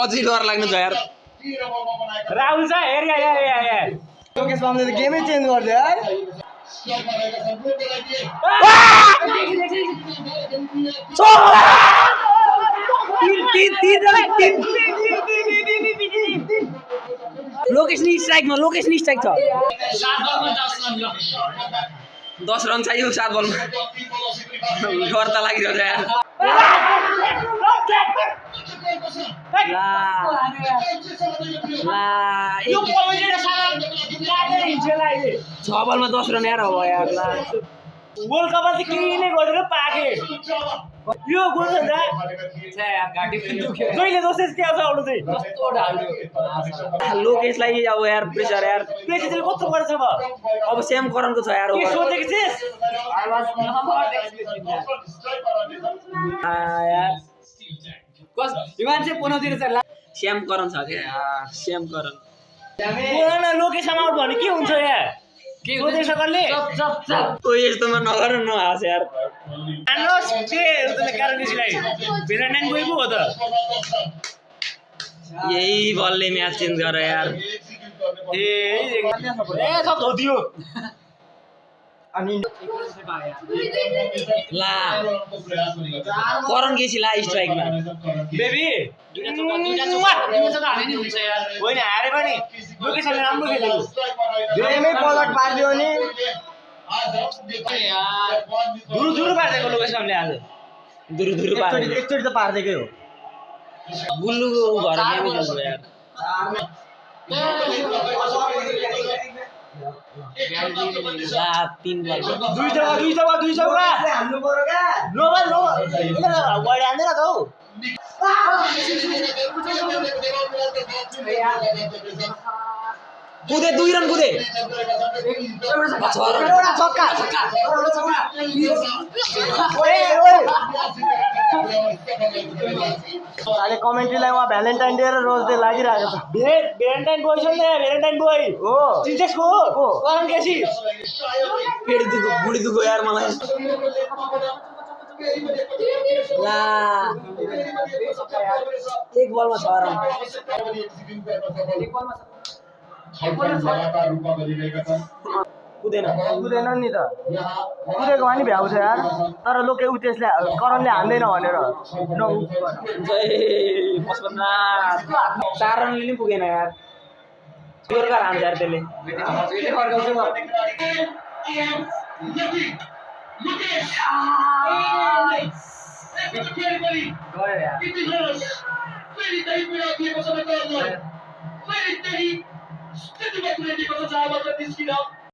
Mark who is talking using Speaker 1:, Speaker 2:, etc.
Speaker 1: अझै डर लाग्नु छ यार
Speaker 2: राहुल छ हेर यार
Speaker 3: लोकेश मामले त गेमै चेन्ज गरिदियो यार
Speaker 1: लोकेश नि स्ट्राइकमा छ 10 रन चाहियो 7 बलमा डर त लागिरहेछ यार
Speaker 2: यो कमेन्टेटर सारा काटे हिँड्छ लाइले
Speaker 1: 6 बलमा 10 रन यार हो यार ला
Speaker 2: वर्ल्ड कपमा चाहिँ केही नै गरेर पाके यो गोल छ
Speaker 1: यार घाटी पनि दुख्यो
Speaker 2: जहिले दोस्रो के आउँछ आउनु चाहिँ
Speaker 1: कस्तो ढाल्यो लोकेशलाई अब यार प्रेसर यार
Speaker 2: पेसिसले कस्तो गर्छ
Speaker 1: अब सेम करनको छ यार
Speaker 2: के सोचेको थिएस
Speaker 1: यार
Speaker 3: यो मान्छे पुनौतिर चाहिँ
Speaker 1: सेम करन छ के यार सेम करन
Speaker 2: पुराना लोकेश आउट भने के हुन्छ यार के सोचेछ कसले
Speaker 1: ओ यस्तोमा नगर न हाँस यार
Speaker 2: आनोस के उतले कारण यसलाई भिरानाइन गइ पो हो त
Speaker 1: यही बलले म्याच चेन्ज गर यार
Speaker 2: ए सब धोदियो
Speaker 3: अनि
Speaker 1: ला करन केसी ला स्ट्राइकमा
Speaker 2: बेबी दुईटा चोका हाने नि हुन्छ यार होइन हारे पनि लोकेशले राम्रो खेलेको
Speaker 3: गेमै पलट पार्दियो नि
Speaker 2: दुरु पारेको लोकेशले आज
Speaker 1: दुरु पारे
Speaker 3: एकचोटि त पार्दैकै हो
Speaker 1: बुल्लु घर गेमै चल्छ यार ला 3 बल
Speaker 2: दुई चौका
Speaker 3: हान्नु पर्यो क्या
Speaker 2: नो वाइड हान्दैन त हौ
Speaker 1: कुदे 2 रन कुदे
Speaker 3: एउटा छक्का अहिले कमेन्ट्रीलाई उहाँ भ्यालेन्टाइन डे र रोज डे लागिरहेको छ
Speaker 2: भ्यालेन्टाइन बोय छ नि भ्यालेन्टाइन बोय
Speaker 3: हो
Speaker 2: चिन्चेसको हो करण केसी
Speaker 1: पेट दुखो बुढी दुखो यार मलाई ला एक बलमा 6 रन कुदेन
Speaker 3: नि त कुदेको नि भ्याउँछ यार तर लोके उतेशले करणले हान्दैन भनेर
Speaker 1: जय पशुपतिनाथ 4 रनले नि पुगेन यार जोरदार हान्छ यार त्यसले
Speaker 4: Very